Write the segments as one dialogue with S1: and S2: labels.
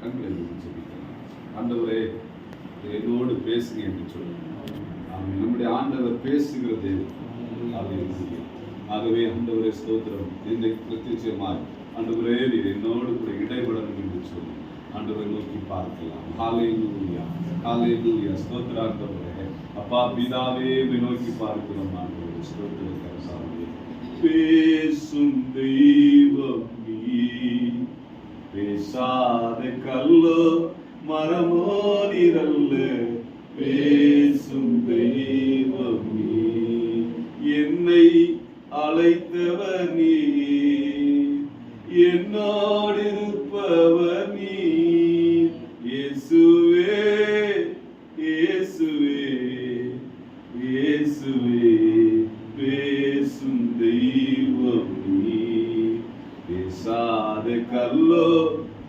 S1: கண்களை சொல்லிக்கலாம். ஆண்டவரே என்னோடு பேசுங்க என்று சொல்லுங்க. நம்முடைய ஆண்டவர் பேசுகிற தேவன். ஆகவே ஆண்டவரே ஸ்தோத்திரம். இன்றைக்கு பிரத்யட்சமாய் ஆண்டவரே நீர் என்னோடு கூட இடைபடணும் என்று சொல்லி ஆண்டவரை நோக்கி பார்க்கலாம். ஹல்லேலூயா, ஹல்லேலூயா. ஸ்தோத்திரம் ஆண்டவரே. அப்பா பிதாவே நோக்கி பார்க்கிறோம் ஆண்டவரே. ஸ்தோத்திரம் கர்த்தாவே. பேசும் தெய்வம் நீ, பேசாத கல்லோ மரமோ நீரல்ல, பேசும் தெய்வம் நீ, என்னை அழைத்தவர் நீ, என்னோடு இருப்பவர் நீ, இயேசுவே இயேசுவே இயேசுவே. பேசும் தெய்வம் நீ, பேசாத கல்லோ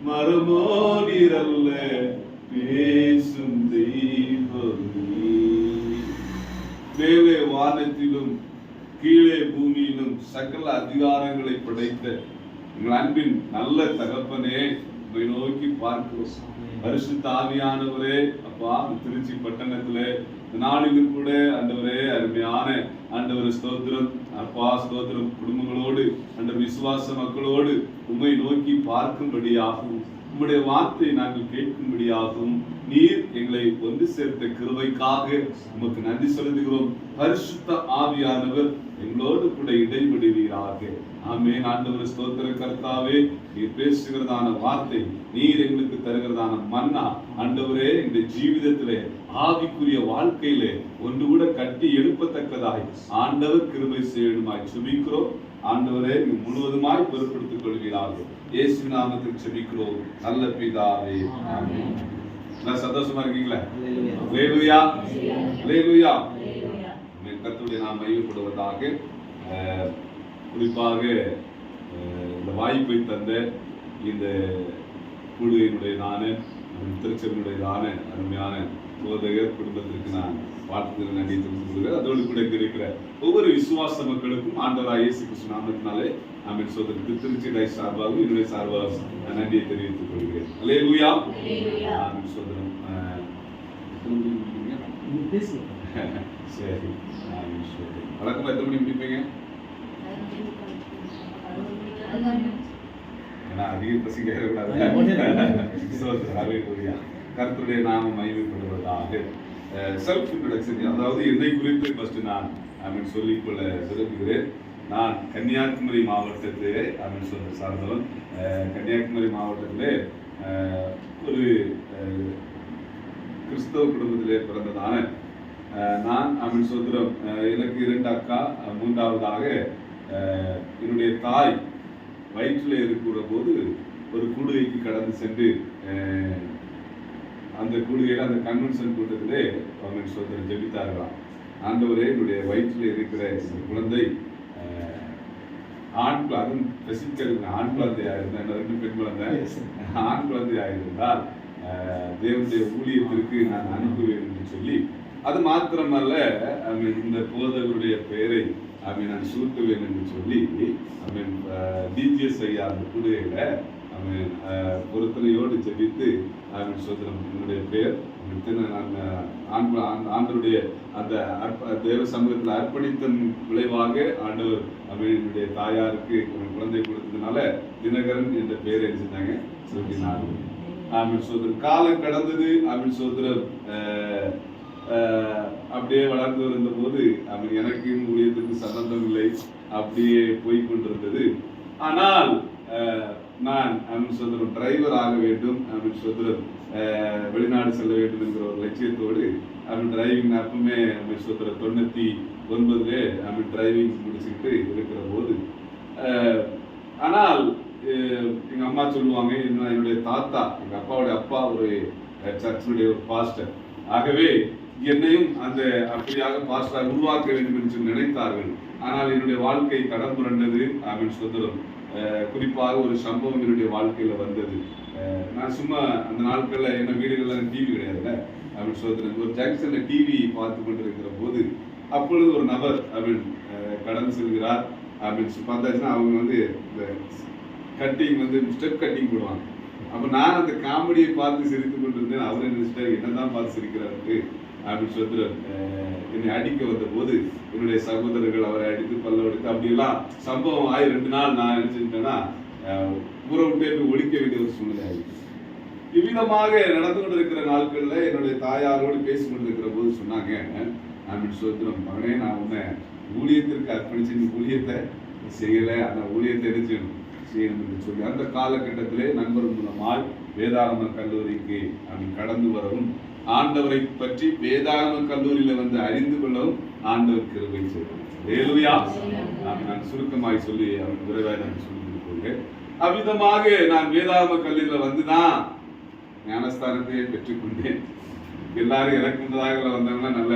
S1: மரமோ நீரல்ல, பேசும் தெய்வம் நீ. மேலே வானத்திலும் கீழே பூமியிலும் சகல அதிகாரங்களை படைத்த எங்கள் அன்பின் நல்ல தகப்பனே உங்களை நோக்கி பார்க்கிறோம். பரிசுத்த ஆவியானவரே, அப்பா திருச்சி பட்டணத்துல நாளிலும் கூட ஆண்டவரே அருமையான ஆண்டவர் ஸ்தோத்திரம், அப்பா ஸ்தோத்திரம் குடும்பங்களோடு அந்த விசுவாச மக்களோடு உம்மை நோக்கி பார்க்கும்படியாகவும் உம்முடைய வார்த்தை நாங்கள் கேட்கும்படியாகவும் நீர் எங்களை ஒன்று சேர்த்த கிருபைக்காக உமக்கு நன்றி செலுத்துகிறோம். பரிசுத்த ஆவியானவர் எங்களோடு கூட இடைபடுவீராக. ஆமென். ஆண்டவர் ஸ்தோத்திர கர்த்தாவே, நீர் பேசுகிறதான வார்த்தை, நீர் எங்களுக்கு தருகிறதான மன்னா ஆண்டவரே இந்த ஜீவிதத்திலே ஆவிக்குரிய வாழ்க்கையிலே ஒன்று கூட கட்டி எழுப்பத்தக்கதாய் ஆண்டவர் கிருபை செய்யணுமாய் செபிக்கிறோம். ஆண்டவரே நீர் முழுவதுமாய் பொறுப்படுத்திக் கொள்வீராக. இயேசு நாமத்தில் செபிக்கிறோம் நல்ல பிதாவே, ஆமென். சந்தோஷமா இருக்கீங்களா? அல்லேலூயா, அல்லேலூயா. கர்த்தருடைய நாமம் மகிமைப்படுவதாக. குறிப்பாக இந்த வாய்ப்பை தந்த இந்த கூடுகையினுடையதான திருச்செவினுடையதான அருமையான போதகர் குடும்பத்திற்கு நான் வாழ்த்துக்கள் நன்றி தெரிவித்துக் கொள்கிறேன். அதோடு கூட இருக்கிற ஒவ்வொரு விசுவாச மக்களுக்கும் ஆண்டவராகிய இயேசு கிறிஸ்து நாமத்தினாலே ஆமென் சோதரருக்கு திருச்சி டை சார்பாகவும் என்னுடைய சார்பாக நன்றியை தெரிவித்துக் கொள்கிறேன். அல்லேலூயா, ஆமென் சோதரம். சரி, வழக்கமா எத்தனை மணி முடிப்பீங்க? அதிக பசிங்க கர்த்தருடைய நாமம் மகிமைப்படுவதாக. செல்ஃப் இன்ட்ரோடக்ஷன், அதாவது என்னை குறித்து ஃபர்ஸ்ட் நான் சொல்லிக்கொள்ள விரும்புகிறேன். நான் கன்னியாகுமரி மாவட்டத்திலே சார்ந்தவன். கன்னியாகுமரி மாவட்டத்திலே ஒரு கிறிஸ்தவ குடும்பத்திலே பிறந்ததான நான் சோதரம். எனக்கு 2 அக்கா. மூன்றாவதாக என்னுடைய தாய் வயிற்றில் இருக்கிற போது ஒரு கூடுகைக்கு கடந்து சென்று அந்த கூடுகையில் அந்த கன்வென்ஷன் கூட்டத்திலே அவன் சோதரன் ஜெபித்தார்களாம். ஆண்டவரே, என்னுடைய வயிற்றில் இருக்கிற இந்த குழந்தை ஆண் அதுவும் ஸ்பெசிஃபிக்காக ஆண் குழந்தையாக இருந்தால், 2 பெண் குழந்தை, ஆண் குழந்தையாக இருந்தால் தேவனுடைய ஊழியத்திற்கு நான் அனுப்புவேன் என்று சொல்லி, அது மாத்திரமல்ல இந்த போதகருடைய பெயரை நான் சூட்டுவேன் என்று சொல்லி டிஜிஎஸ் ஐயா அந்த கூடுகையில பொருத்தனையோடு ஜெபித்து சோதரம் என்னுடைய பெயர் ஆண்டவருடைய அந்த தேவ சமூகத்தில் அர்ப்பணித்த விளைவாக ஆண்டவர் என்னுடைய தாயாருக்கு குழந்தை கொடுத்ததுனால தினகரன் என்ற பெயரை எழுதினாங்க சொல்லினாங்க. சோதரம் காலம் கடந்தது. சோதரம் அப்படியே வளர்ந்து இருந்த போது எனக்கு ஊழியத்துக்கு சம்பந்தம் இல்லை, அப்படியே போய்கொண்டிருந்தது. ஆனால் நான் சோதரம் டிரைவர் ஆக வேண்டும், சோதரம் வெளிநாடு செல்ல வேண்டும் என்கிற ஒரு லட்சியத்தோடு டிரைவிங் அப்பவுமே சோதரம் 99 டிரைவிங் முடிச்சுக்கிட்டு இருக்கிற போது, ஆனால் எங்க அம்மா சொல்லுவாங்க, என்னுடைய தாத்தா எங்க அப்பாவுடைய அப்பா ஒரு சர்ச்சினுடைய ஒரு பாஸ்டர். ஆகவே என்னையும் அந்த அப்படியாக பாஸ்டராக உருவாக்க வேண்டும் என்று நினைத்தார்கள். ஆனால் என்னுடைய வாழ்க்கை தடம் புரண்டது. சோதரம் குறிப்பாக ஒரு சம்பவம் என்னுடைய வாழ்க்கையில வந்தது. நான் சும்மா அந்த நாட்கள்ல என்ன வீடுகள்ல டிவி கிடையாதுல்ல. சோதரன் ஒரு ஜங்ஷன்ல டிவி பார்த்து கொண்டிருக்கிற போது அப்பொழுது ஒரு நபர் கடந்து செல்கிறார். பார்த்தாச்சுன்னா அவங்க இந்த கட்டிங் ஸ்டெப் கட்டிங் போடுவாங்க. அப்ப நான் அந்த காமெடியை பார்த்து சிரித்துக் கொண்டிருந்தேன். அவரை நினைச்சிட்டாரு என்னதான் பார்த்து சிரிக்கிறாரு அப்படின்னு சொல்லிட்டு என்னை அடிக்க வந்த போது என்னுடைய சகோதரர்கள் அவரை அடித்து பல்ல அடித்து அப்படியெல்லாம் சம்பவம் ஆகி 2 நாள் நான் நினைச்சுட்டேன்னா ஊரை விட்டே போய் ஒழிக்க வேண்டிய ஒரு சூழ்நிலை ஆகிடுச்சு. இவ்விதமாக நடந்து கொண்டிருக்கிற நாட்கள்ல என்னுடைய தாயாரோடு பேசிக் கொண்டிருக்கிற போது சொன்னாங்க, அப்படின்னு சொல்லிட்டு மகனே, நான் உன்னை ஊழியத்திற்கு அர்ப்பணிச்சு நீ ஊழியத்தை செய்யல, அந்த ஊழியத்தை செய்யணும் என்று சொல்லி அந்த காலகட்டத்திலே நண்பர் மூலமாய் வேதாகம கல்லூரிக்கு கடந்து வரவும் ஆண்டவரை பற்றி வேதாகம கல்லூரியில வந்து அறிந்து கொள்ளவும் ஆண்டவர் கிருபை செய்தார். நான் சுருக்கமாய் சொல்லி அவன் விரைவாக நான் சொல்லி கொள்கிறேன். அவ்விதமாக நான் வேதாகம கல்லூரியில வந்துதான் ஞானஸ்தானத்தையே பெற்றுக்கொண்டேன். எல்லாரும் எனக்கு முன்னதாக வந்தவங்க நல்ல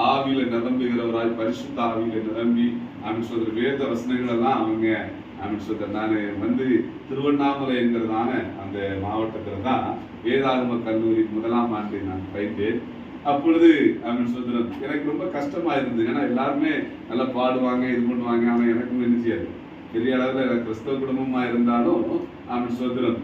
S1: ஆவியில நிரம்புகிறவராய் பரிசுத்த ஆவியில நிரம்பி அப்படின்னு சொல்ற வேத வசனங்கள் எல்லாம் அவங்க அப்படின்னு சொல்ற நான் வந்து திருவண்ணாமலை என்கிறதான அந்த மாவட்டத்துல தான் வேதாகம கல்லூரி 1ஆம் ஆண்டு நான் பயின்றேன். அப்பொழுது அப்படின்னு சொல்றேன் எனக்கு ரொம்ப கஷ்டமா இருந்தது. ஏன்னா எல்லாருமே நல்லா பாடுவாங்க, இது பண்ணுவாங்க. ஆனால் எனக்கும் என்ன செய்யாது, பெரிய அளவில் கிறிஸ்தவ குடும்பமா இருந்தாலும் அப்படின்னு சொல்றேன்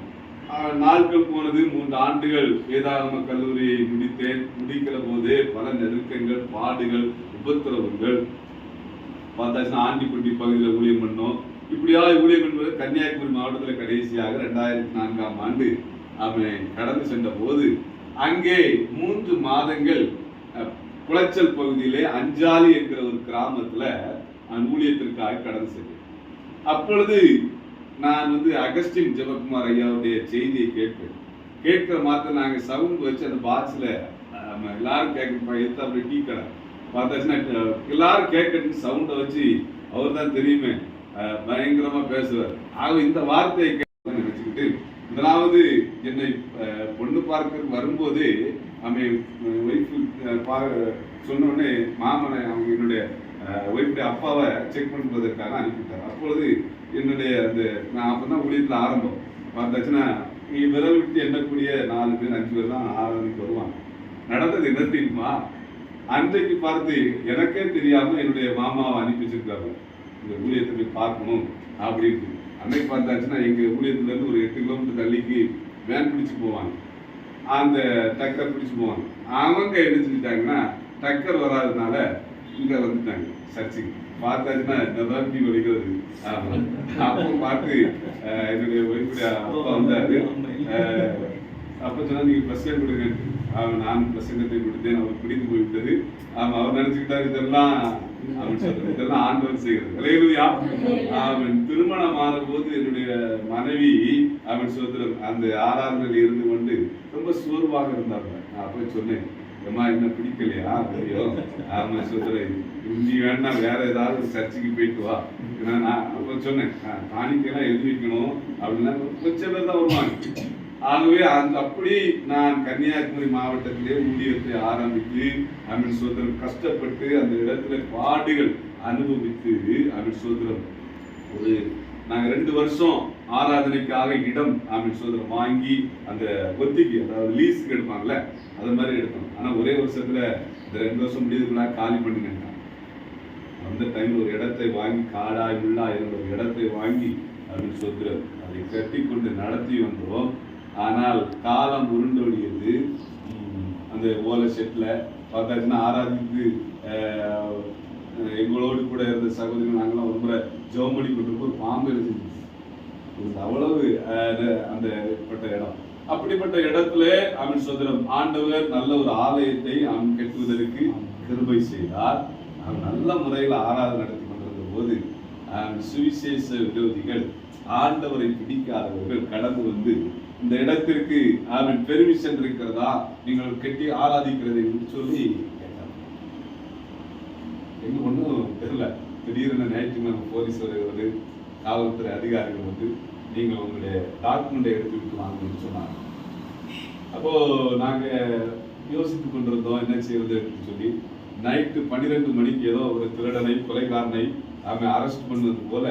S1: நாட்கள் போனது. 3 ஆண்டுகள் வேதாகம கல்லூரியை முடித்தேன். முடிக்கிற போதே பல நெருக்கங்கள், பாடுகள், உபத்திரவங்கள் பார்த்தாச்சுன்னா ஆண்டிப்பட்டி பகுதியில் ஊழியம் பண்ணோம். இப்படியா ஊழியம் என்பது கன்னியாகுமரி மாவட்டத்தில் கடைசியாக 2004ஆம் ஆண்டு அவன் கடந்து சென்ற போது அங்கே 3 மாதங்கள் குளச்சல் பகுதியிலே அஞ்சாலி என்கிற ஒரு கிராமத்துல ஊழியத்திற்காக கடந்து சென்றேன். அப்பொழுது நான் வந்து அகஸ்டின் ஜெபக்குமார் ஐயாவுடைய செய்தியை கேட்கிற மாத்திரம் நாங்க சவுண்ட் வச்சு அந்த பாக்ஸ்ல எல்லாரும் கேட்க அப்படி டீ கடை பார்த்தாச்சுன்னா எல்லாரும் கேட்கறதுக்கு சவுண்டை வச்சு அவர் தான் தெரியுமே பயங்கரமா பேசுவார். ஆக இந்த வார்த்தையை நினைச்சுக்கிட்டு முதலாவது என்னை பொண்ணு பார்க்க வரும்போது அவன் ஒய்ஃபு சொன்ன உடனே மாமனை அவங்க என்னுடைய ஒய்ஃபுடைய அப்பாவை செக் பண்ணுவதற்காக அனுப்பிட்டார். அப்பொழுது என்னுடைய அந்த நான் அப்பதான் ஊழியத்தில் ஆரம்பம் பார்த்தாச்சுன்னா விரல் விட்டு எண்ணக்கூடிய 4 பேர் 5 பேர் தான் ஆரம்பிக்கு வருவாங்க. நடந்தது என்ன தெரியுமா, அன்றைக்கு பார்த்து எனக்கே தெரியாம என்னுடைய மாமாவை அனுப்பி வச்சிருக்காங்க இந்த ஊழியத்தை போய் பார்க்கணும் அப்படின்னு. அன்னைக்கு பார்த்தாச்சுன்னா எங்க ஊழியத்துல இருந்து ஒரு 8 கிலோமீட்டர் தள்ளிக்கு வேன் பிடிச்சு போவாங்க, அந்த டக்கர் பிடிச்சு போவாங்க. அவங்க என்ன செஞ்சுட்டாங்கன்னா டக்கர் வராதனால இங்க வந்துட்டாங்க சர்ச்சுக்கு. பார்த்தாச்சுன்னா நம்பி வலிக்கிறது. அப்போ பார்த்து என்னுடைய ஒய்ஃபுடைய அப்பா வந்தாரு. அப்ப சொன்னா நீங்க பிரசிடன்ட் கொடுங்க. நான் பிரசங்கத்தை கொடுத்தேன். அவர் பிடித்து போய்விட்டது. அவர் நினைச்சுக்கிட்டாரு இதெல்லாம் அப்படின்னு சொல்றது இதெல்லாம் ஆண்டவர் செய்கிறது. அவன் திருமணம் ஆன போது என்னுடைய மனைவி அவன் சொல்ற அந்த ஆராதனையில் இருந்து கொண்டு ரொம்ப சோர்வாக இருந்தாங்க. நான் அப்ப சொன்னேன், அம்மா என்ன பிடிக்கலையா தெரியும். ஆமா சொல்றேன், இந்தி வேண்டாம் வேற ஏதாவது ஒரு சர்ச்சுக்கு போயிட்டு வா. ஏன்னா நான் அப்ப சொன்னேன் காணிக்கெல்லாம் எழுதி வைக்கணும் அப்படின்னா கொஞ்சம் பேர் தான் வருவாங்க. ஆகவே அப்படி நான் கன்னியாகுமரி மாவட்டத்திலே ஊழியத்தை ஆரம்பித்து அமின் சோதரம் கஷ்டப்பட்டு அந்த இடத்துல பாடுகள் அனுபவித்து அமின் சோதரம் ஒரு நாங்க 2 வருஷம் ஆராதனைக்காக இடம் அமின் சோதரம் வாங்கி அந்த ஒத்திக்கு அதாவது லீஸுக்கு எடுப்பாங்கல்ல அது மாதிரி எடுத்தோம். ஆனா ஒரே வருஷத்துல இந்த 2 வருஷம் முடியதுக்குள்ள காலி பண்ணுங்க. அந்த டைம்ல ஒரு இடத்தை வாங்கி காடாய் உள்ளா இருந்த ஒரு இடத்தை வாங்கி அமின் சோதரம் அதை கட்டி கொண்டு நடத்தி வந்தோம். ஆனால் காலம் உருண்டோடியது. அந்த ஓலை செட்ல பார்த்தாச்சுன்னா ஆராதிக்கு எங்களோடு கூட இருந்த சகோதரிகள் நாங்களாம் ஒரு முறை ஜோமணி கொண்டு ஒரு பாம்பு இருந்துச்சு. அவ்வளவு அந்த பட்ட இடம். அப்படிப்பட்ட இடத்துல அவன் சோதரம் ஆண்டவர் நல்ல ஒரு ஆலயத்தை அவன் கட்டுவதற்கு கிருபை செய்தார். அவன் நல்ல முறையில் ஆராதனை நடத்தி கொண்டிருந்த போது சுவிசேஷ விரோதிகள் ஆண்டவரை பிடிக்காதவர்கள் கடந்து வந்து இந்த இடத்திற்கு அவன் பெர்மிஷன் இருக்கிறதா நீங்கள் கட்டி ஆராதிக்கிறதை சொல்லி கேட்டாங்க. எங்க ஒன்றும் தெரியல. திடீரென ஞாயிற்றுக்கிழமை போலீஸ் வருகிறது, காவல்துறை அதிகாரிகள் வந்து நீங்கள் உங்களுடைய டாக்குமெண்ட்டை எடுத்துக்கிட்டு வாங்கன்னு சொன்னாங்க. அப்போ நாங்க யோசித்துக் கொண்டிருந்தோம் என்ன செய்வது அப்படின்னு சொல்லி. நைட்டு 12 மணிக்கு ஏதோ ஒரு திருடனை கொலைகாரனை அவன் அரெஸ்ட் பண்ணது போல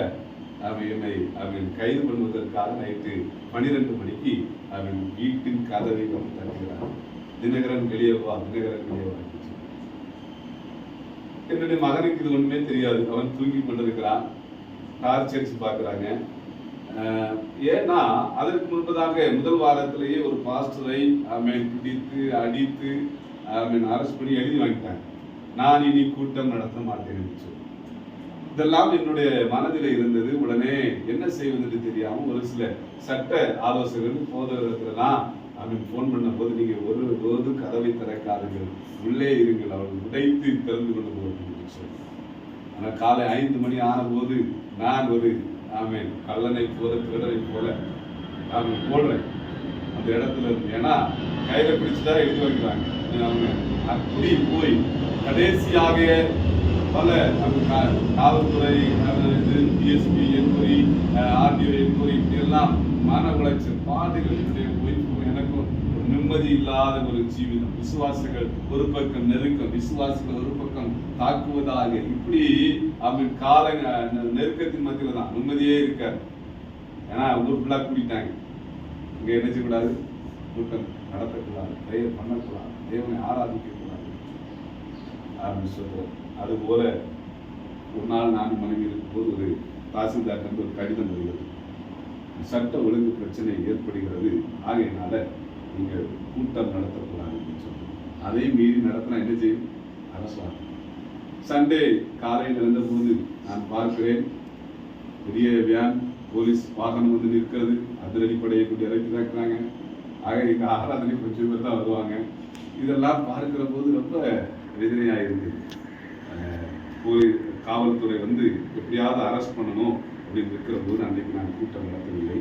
S1: அவன் கைது பண்ணுவதற்காக நைட்டு 12 மணிக்கு அவன் வீட்டின் கதவை வந்து தருகிறான். தினகரன் வெளியே வா, தினகரன் வெளியே வா. என்னுடைய மகனுக்கு இது ஒண்ணுமே தெரியாது. அவன் தூங்கி கொண்டிருக்கிறான். டார்ச் அடிச்சு பாக்குறாங்க. ஏன்னா அதற்கு முன்பதாக முதல் வாரத்திலேயே ஒரு பாஸ்டரை பிடித்து அடித்து அரெஸ்ட் பண்ணி எழுதி வாங்கிட்டாங்க. நான் இனி கூட்டம் நடத்த மாட்டேன் என்று சொல்லி. இதெல்லாம் என்னுடைய மனதில் இருந்தது. உடனே என்ன செய்வதென்று தெரியாமல் ஒரு சில சட்ட ஆலோசகர்கள் போதகர்களெல்லாம் போன் பண்ண போது, நீங்க ஒருபோது கதவை திறக்காதீர்கள், உள்ளே இருங்கள், அவர்கள் உடைத்து திறந்து கொண்டு போகட்டும் சொல்லி. ஆனால் காலை 5 மணி ஆன போது நான் ஒரு கள்ளனை போல திருடனை போல போடுறேன் அந்த இடத்துல இருந்து. ஏன்னா கையில பிடிச்சுதான் எழுதி வைக்கிறாங்க. அவங்க அப்படி போய் கடைசியாக பல காவல்துறை, டிஎஸ்பி என்கொயரி, ஆர்டிஓ என்கொயரி, இப்படி எல்லாம் மன உளைச்சல் பாடுகள். என்னுடைய ஒய்ஃபும் எனக்கும் ஒரு நிம்மதி இல்லாத ஒரு ஜீவிதம். விசுவாசிகள் ஒரு பக்கம் நெருக்கம், விசுவாசிகள் ஒரு பக்கம் தாக்குவதாக, இப்படி கால நெருக்கத்தின் மத்தியில தான் நிம்மதியே இருக்காது. ஏன்னா ஊர் ஃபுல்லா கூட்டிட்டாங்க. இங்க என்ன செய்யக்கூடாது, கூட்டம் நடத்தக்கூடாது, பிரேயர் பண்ணக்கூடாது, தேவனை ஆராதிக்க கூடாது அப்படின்னு சொல்றோம். அதுபோல ஒரு நாள் நான் மனைவி இருக்கும்போது ஒரு தாசில்தார் ஒரு கடிதம் வருகிறது. சட்ட ஒழுங்கு பிரச்சனை ஏற்படுகிறது, ஆகையினால நீங்கள் கூட்டம் நடத்தக்கூடாது அப்படின்னு சொல்றோம். அதை மீறி நடத்தினா என்ன செய்யும், அரசாங்கம். சண்டே காலையில் இருந்தபோது நான் பார்க்கிறேன், பெரிய வேன் போலீஸ் வாகனம் வந்து நிற்கிறது. அதிரடிப்படையை கொண்டு இறக்கி தாக்குறாங்க. ஆக எங்க ஆராதனை கொஞ்சம் பேர் தான் வருவாங்க. இதெல்லாம் பார்க்கிற போது ரொம்ப வேதனையாக இருந்தது. காவல்துறை வந்து எப்படியாவது அரெஸ்ட் பண்ணணும் அப்படின்னு இருக்கிற போது அன்றைக்கு நான் கூட்டம் நடத்தவில்லை.